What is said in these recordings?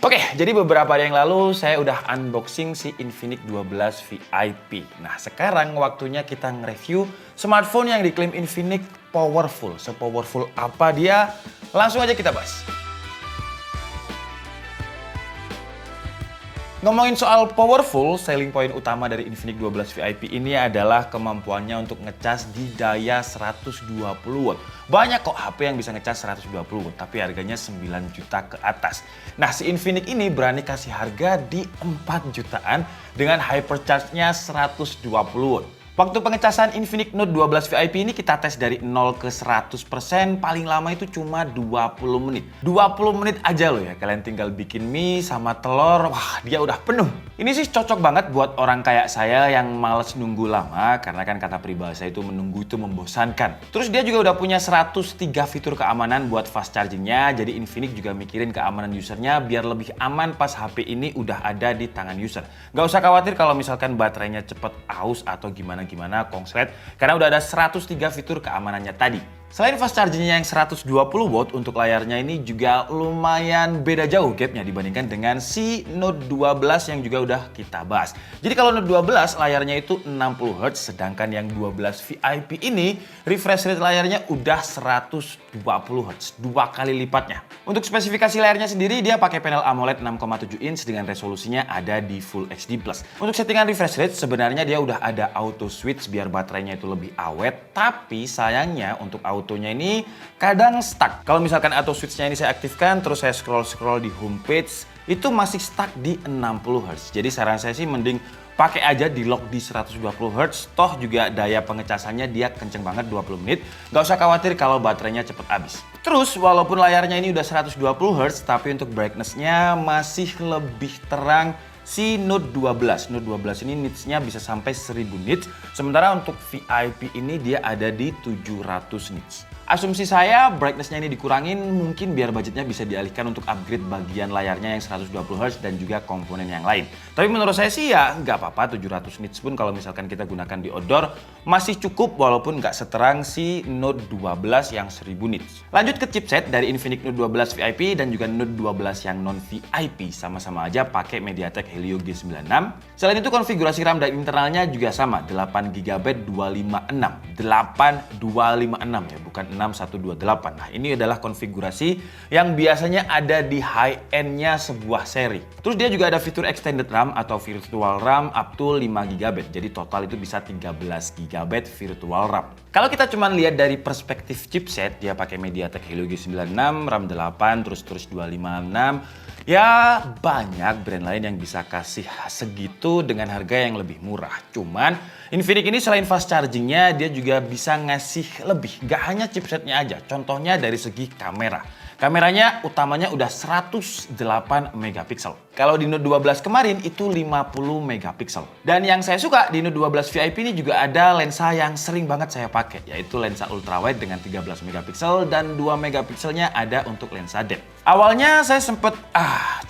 Oke, jadi beberapa hari yang lalu saya udah unboxing si Infinix 12 VIP. Nah, sekarang waktunya kita nge-review smartphone yang diklaim Infinix powerful. Sepowerful apa dia? Langsung aja kita bahas. Ngomongin soal powerful, selling point utama dari Infinix 12 VIP ini adalah kemampuannya untuk ngecas di daya 120 watt. Banyak kok HP yang bisa ngecas 120 watt, tapi harganya 9 juta ke atas. Nah, si Infinix ini berani kasih harga di 4 jutaan dengan hypercharge-nya 120 watt. Waktu pengecasan Infinix Note 12 VIP ini kita tes dari 0 ke 100%, paling lama itu cuma 20 menit. 20 menit aja loh ya, kalian tinggal bikin mie sama telur, wah dia udah penuh. Ini sih cocok banget buat orang kayak saya yang males nunggu lama, karena kan kata peribahasa itu menunggu itu membosankan. Terus dia juga udah punya 103 fitur keamanan buat fast chargingnya, jadi Infinix juga mikirin keamanan usernya biar lebih aman pas HP ini udah ada di tangan user. Gak usah khawatir kalau misalkan baterainya cepet aus atau gimana konslet, karena udah ada 103 fitur keamanannya tadi. Selain fast chargingnya yang 120 watt, untuk layarnya ini juga lumayan beda jauh gapnya dibandingkan dengan si Note 12 yang juga udah kita bahas. Jadi kalau Note 12 layarnya itu 60 Hz, sedangkan yang 12 VIP ini refresh rate layarnya udah 120 Hz, 2 kali lipatnya. Untuk spesifikasi layarnya sendiri dia pakai panel AMOLED 6,7 inch dengan resolusinya ada di Full HD+. Untuk settingan refresh rate sebenarnya dia udah ada auto switch biar baterainya itu lebih awet, tapi sayangnya untuk autonya ini kadang stuck. Kalau misalkan auto switch-nya ini saya aktifkan, terus saya scroll di homepage, itu masih stuck di 60 Hz. Jadi saran saya sih mending pakai aja di lock di 120 Hz, toh juga daya pengecasannya dia kenceng banget 20 menit. Gak usah khawatir kalau baterainya cepet habis. Terus walaupun layarnya ini udah 120 Hz, tapi untuk brightness-nya masih lebih terang si Note 12. Note 12 ini nits-nya bisa sampai 1000 nits, sementara untuk VIP ini dia ada di 700 nits. Asumsi saya brightness-nya ini dikurangin mungkin biar budgetnya bisa dialihkan untuk upgrade bagian layarnya yang 120 Hz dan juga komponen yang lain. Tapi menurut saya sih ya nggak apa-apa, 700 nits pun kalau misalkan kita gunakan di outdoor masih cukup walaupun nggak seterang si Note 12 yang 1000 nits. Lanjut ke chipset dari Infinix Note 12 VIP dan juga Note 12 yang non VIP, sama-sama aja pakai MediaTek Helio G96. Selain itu konfigurasi RAM dan internalnya juga sama, 8GB 256. 8256 ya, bukan 6128. Nah, ini adalah konfigurasi yang biasanya ada di high-end-nya sebuah seri. Terus dia juga ada fitur extended RAM atau virtual RAM up to 5GB. Jadi total itu bisa 13GB virtual RAM. Kalau kita cuma lihat dari perspektif chipset, dia pakai MediaTek Helio G96, RAM 8, terus 256. Ya banyak brand lain yang bisa kasih segitu dengan harga yang lebih murah. Cuman Infinix ini selain fast chargingnya dia juga bisa ngasih lebih. Gak hanya chipsetnya aja, contohnya dari segi kamera. Kameranya utamanya udah 108 megapiksel. Kalau di Note 12 kemarin itu 50 megapiksel. Dan yang saya suka di Note 12 VIP ini juga ada lensa yang sering banget saya pakai, yaitu lensa ultrawide dengan 13 megapiksel dan 2 megapikselnya ada untuk lensa depth. Awalnya saya sempet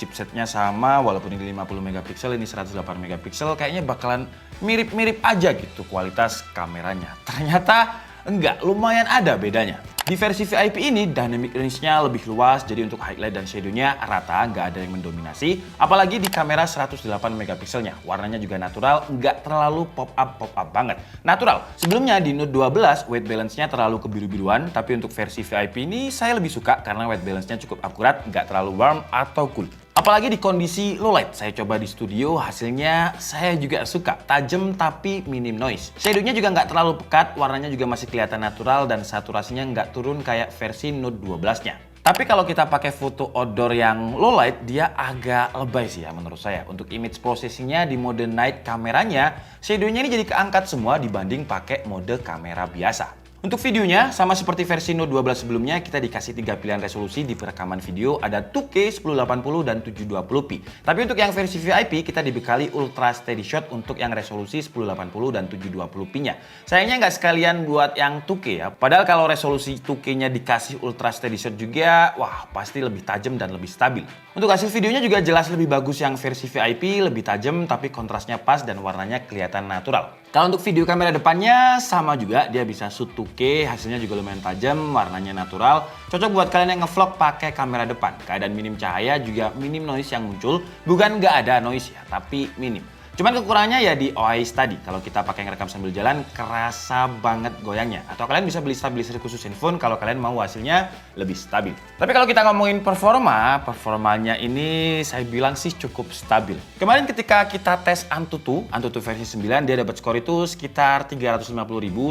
chipsetnya sama, walaupun ini 50 megapiksel, ini 108 megapiksel, kayaknya bakalan mirip-mirip aja gitu kualitas kameranya. Ternyata enggak, lumayan ada bedanya. Di versi VIP ini dynamic range-nya lebih luas, jadi untuk highlight dan shadow-nya rata, nggak ada yang mendominasi. Apalagi di kamera 108 megapikselnya, warnanya juga natural, nggak terlalu pop-up banget. Natural. Sebelumnya di Note 12, white balance-nya terlalu kebiru-biruan, tapi untuk versi VIP ini saya lebih suka karena white balance-nya cukup akurat, nggak terlalu warm atau cool. Apalagi di kondisi low light, saya coba di studio, hasilnya saya juga suka. Tajam tapi minim noise. Shadow-nya juga nggak terlalu pekat, warnanya juga masih kelihatan natural dan saturasinya nggak turun kayak versi Note 12-nya. Tapi kalau kita pakai foto outdoor yang low light, dia agak lebay sih ya menurut saya. Untuk image processing-nya di mode night kameranya, shadow-nya ini jadi keangkat semua dibanding pakai mode kamera biasa. Untuk videonya, sama seperti versi Note 12 sebelumnya, kita dikasih 3 pilihan resolusi di perekaman video, ada 2K, 1080, dan 720p. Tapi untuk yang versi VIP, kita dibekali Ultra Steady Shot untuk yang resolusi 1080 dan 720p-nya. Sayangnya nggak sekalian buat yang 2K ya, padahal kalau resolusi 2K-nya dikasih Ultra Steady Shot juga, wah pasti lebih tajam dan lebih stabil. Untuk hasil videonya juga jelas lebih bagus yang versi VIP, lebih tajam tapi kontrasnya pas dan warnanya kelihatan natural. Kalau untuk video kamera depannya sama juga, dia bisa shoot 2K, hasilnya juga lumayan tajam, warnanya natural. Cocok buat kalian yang ngevlog pakai kamera depan. Keadaan minim cahaya juga minim noise yang muncul, bukan nggak ada noise ya, tapi minim. Cuman kekurangannya ya di OIS tadi, kalau kita pakai ngerekam sambil jalan kerasa banget goyangnya. Atau kalian bisa beli stabilizer khusus handphone kalau kalian mau hasilnya lebih stabil. Tapi kalau kita ngomongin performanya ini saya bilang sih cukup stabil. Kemarin ketika kita tes Antutu versi 9 dia dapat skor itu sekitar 350.000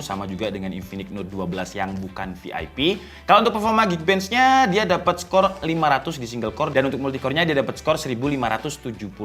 sama juga dengan Infinix Note 12 yang bukan VIP. Kalau untuk performa Geekbench-nya dia dapat skor 500 di single core dan untuk multicore-nya dia dapat skor 1571.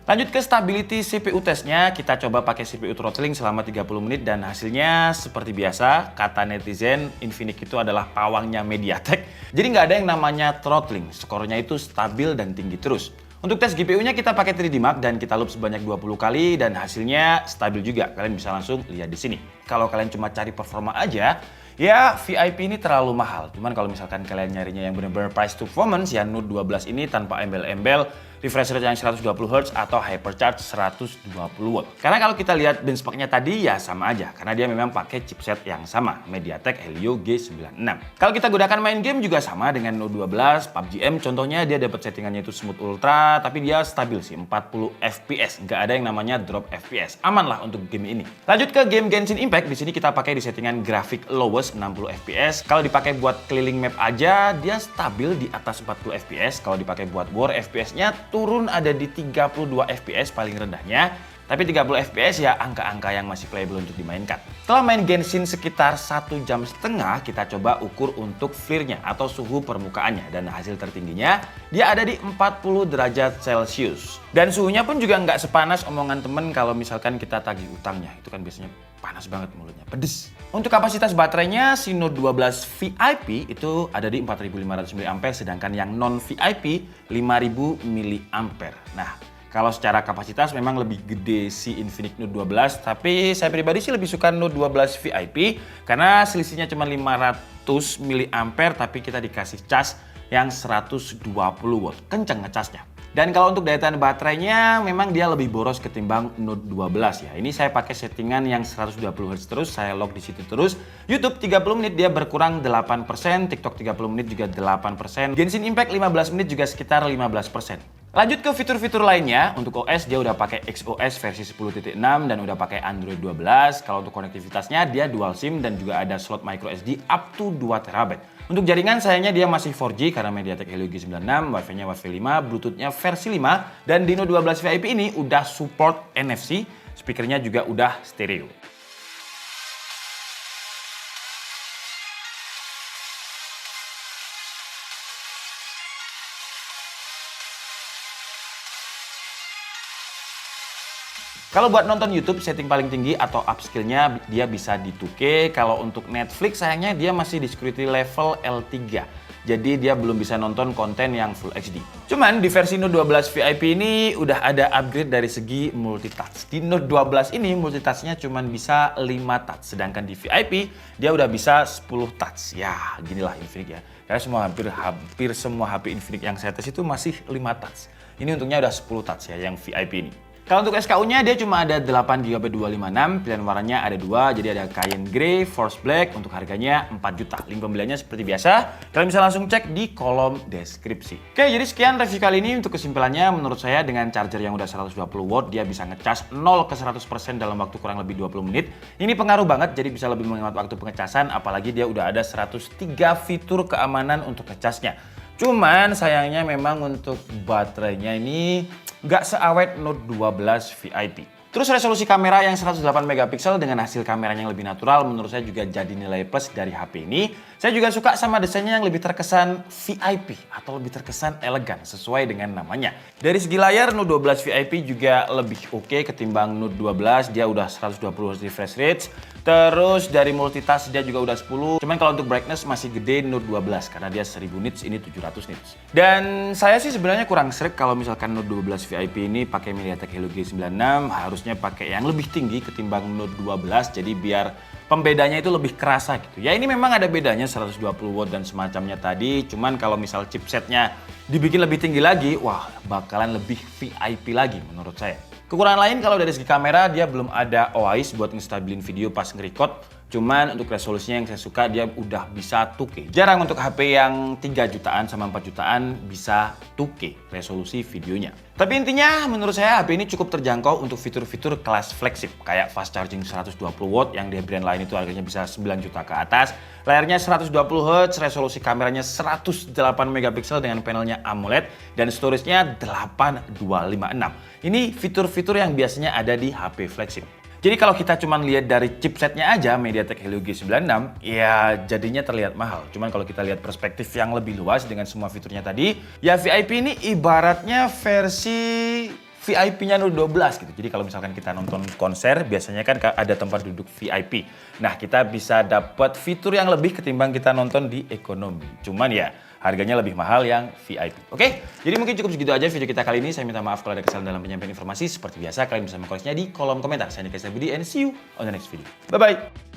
Lanjut ke stability CPU tesnya, kita coba pakai CPU throttling selama 30 menit dan hasilnya seperti biasa, kata netizen Infinix itu adalah pawangnya MediaTek. Jadi nggak ada yang namanya throttling, skornya itu stabil dan tinggi terus. Untuk tes GPU-nya kita pakai 3D Mark dan kita loop sebanyak 20 kali dan hasilnya stabil juga. Kalian bisa langsung lihat di sini. Kalau kalian cuma cari performa aja, ya VIP ini terlalu mahal. Cuman kalau misalkan kalian nyarinya yang benar-benar price to performance, ya Note 12 ini tanpa embel-embel, refresh rate yang 120Hz atau hypercharge 120W. Karena kalau kita lihat benchmark-nya tadi ya sama aja, karena dia memang pakai chipset yang sama, MediaTek Helio G96. Kalau kita gunakan main game juga sama dengan Note 12, PUBG M contohnya dia dapat settingannya itu smooth ultra, tapi dia stabil sih 40 FPS, nggak ada yang namanya drop FPS. Aman lah untuk game ini. Lanjut ke game Genshin Impact, di sini kita pakai di settingan grafik lowest 60 FPS. Kalau dipakai buat keliling map aja, dia stabil di atas 40 FPS. Kalau dipakai buat war, FPS-nya turun ada di 32 FPS paling rendahnya. Tapi 30 FPS ya angka-angka yang masih playable untuk dimainkan. Setelah main Genshin sekitar 1,5 jam, kita coba ukur untuk flare-nya atau suhu permukaannya. Dan hasil tertingginya dia ada di 40 derajat Celcius. Dan suhunya pun juga nggak sepanas omongan temen kalau misalkan kita tagih utangnya. Itu kan biasanya panas banget mulutnya, pedes. Untuk kapasitas baterainya si Note 12 VIP itu ada di 4500 mAh sedangkan yang non VIP 5000 mAh. Nah, kalau secara kapasitas memang lebih gede si Infinix Note 12, tapi saya pribadi sih lebih suka Note 12 VIP karena selisihnya cuma 500 mAh tapi kita dikasih cas yang 120W. Kenceng ngecasnya. Dan kalau untuk daya tahan baterainya memang dia lebih boros ketimbang Note 12 ya. Ini saya pakai settingan yang 120Hz terus, saya lock di situ terus. YouTube 30 menit dia berkurang 8%, TikTok 30 menit juga 8%, Genshin Impact 15 menit juga sekitar 15%. Lanjut ke fitur-fitur lainnya, untuk OS dia udah pakai XOS versi 10.6 dan udah pakai Android 12. Kalau untuk konektivitasnya dia dual SIM dan juga ada slot microSD up to 2TB. Untuk jaringan sayangnya dia masih 4G karena MediaTek Helio G96, Wi-Fi-nya Wi-Fi 5, Bluetooth-nya versi 5, dan di Note 12 VIP ini udah support NFC, speakernya juga udah stereo. Kalau buat nonton YouTube setting paling tinggi atau upscale-nya dia bisa di 2K. Kalau untuk Netflix sayangnya dia masih di security level L3. Jadi dia belum bisa nonton konten yang Full HD. Cuman di versi Note 12 VIP ini udah ada upgrade dari segi multitouch. Di Note 12 ini multitouch-nya cuman bisa 5 touch. Sedangkan di VIP dia udah bisa 10 touch. Ya ginilah Infinix ya. Karena hampir semua HP Infinix yang saya tes itu masih 5 touch. Ini untungnya udah 10 touch ya yang VIP ini. Kalau untuk SKU-nya dia cuma ada 8GB 256, pilihan warnanya ada 2, jadi ada Cayenne Grey, Force Black, untuk harganya 4 juta. Link pembeliannya seperti biasa, kalian bisa langsung cek di kolom deskripsi. Oke, jadi sekian review kali ini. Untuk kesimpulannya, menurut saya dengan charger yang udah 120W, dia bisa ngecas 0 ke 100% dalam waktu kurang lebih 20 menit. Ini pengaruh banget, jadi bisa lebih menghemat waktu pengecasan, apalagi dia udah ada 103 fitur keamanan untuk ngecasnya. Cuman sayangnya memang untuk baterainya ini nggak seawet Note 12 VIP. Terus resolusi kamera yang 108 megapiksel dengan hasil kameranya yang lebih natural menurut saya juga jadi nilai plus dari HP ini. Saya juga suka sama desainnya yang lebih terkesan VIP atau lebih terkesan elegan sesuai dengan namanya. Dari segi layar Note 12 VIP juga lebih oke ketimbang Note 12, dia udah 120Hz refresh rate. Terus dari multitask dia juga udah 10. Cuman kalau untuk brightness masih gede Note 12 karena dia 1000 nits, ini 700 nits. Dan saya sih sebenarnya kurang srek kalau misalkan Note 12 VIP ini pakai MediaTek Helio G96, harusnya pakai yang lebih tinggi ketimbang Note 12, jadi biar pembedanya itu lebih kerasa gitu. Ya ini memang ada bedanya 120W dan semacamnya tadi, cuman kalau misal chipsetnya dibikin lebih tinggi lagi, wah bakalan lebih VIP lagi menurut saya. Kekurangan lain kalau dari segi kamera, dia belum ada OIS buat ngestabilin video pas nge-record. Cuman untuk resolusinya yang saya suka, dia udah bisa 2K. Jarang untuk HP yang 3 jutaan sama 4 jutaan bisa 2K resolusi videonya. Tapi intinya menurut saya HP ini cukup terjangkau untuk fitur-fitur kelas flagship. Kayak fast charging 120 watt yang di brand lain itu harganya bisa 9 juta ke atas. Layarnya 120 Hz, resolusi kameranya 108 megapiksel dengan panelnya AMOLED. Dan storage-nya 8256. Ini fitur-fitur yang biasanya ada di HP flagship. Jadi kalau kita cuma lihat dari chipsetnya aja, MediaTek Helio G96, ya jadinya terlihat mahal. Cuman kalau kita lihat perspektif yang lebih luas dengan semua fiturnya tadi, ya VIP ini ibaratnya versi VIP-nya Note 12 gitu. Jadi kalau misalkan kita nonton konser, biasanya kan ada tempat duduk VIP. Nah, kita bisa dapat fitur yang lebih ketimbang kita nonton di ekonomi. Cuman ya, harganya lebih mahal yang VIP. Oke? Jadi mungkin cukup segitu aja video kita kali ini. Saya minta maaf kalau ada kesalahan dalam penyampaian informasi. Seperti biasa, kalian bisa mengkoreksinya di kolom komentar. Saya Nika Budi and see you on the next video. Bye-bye!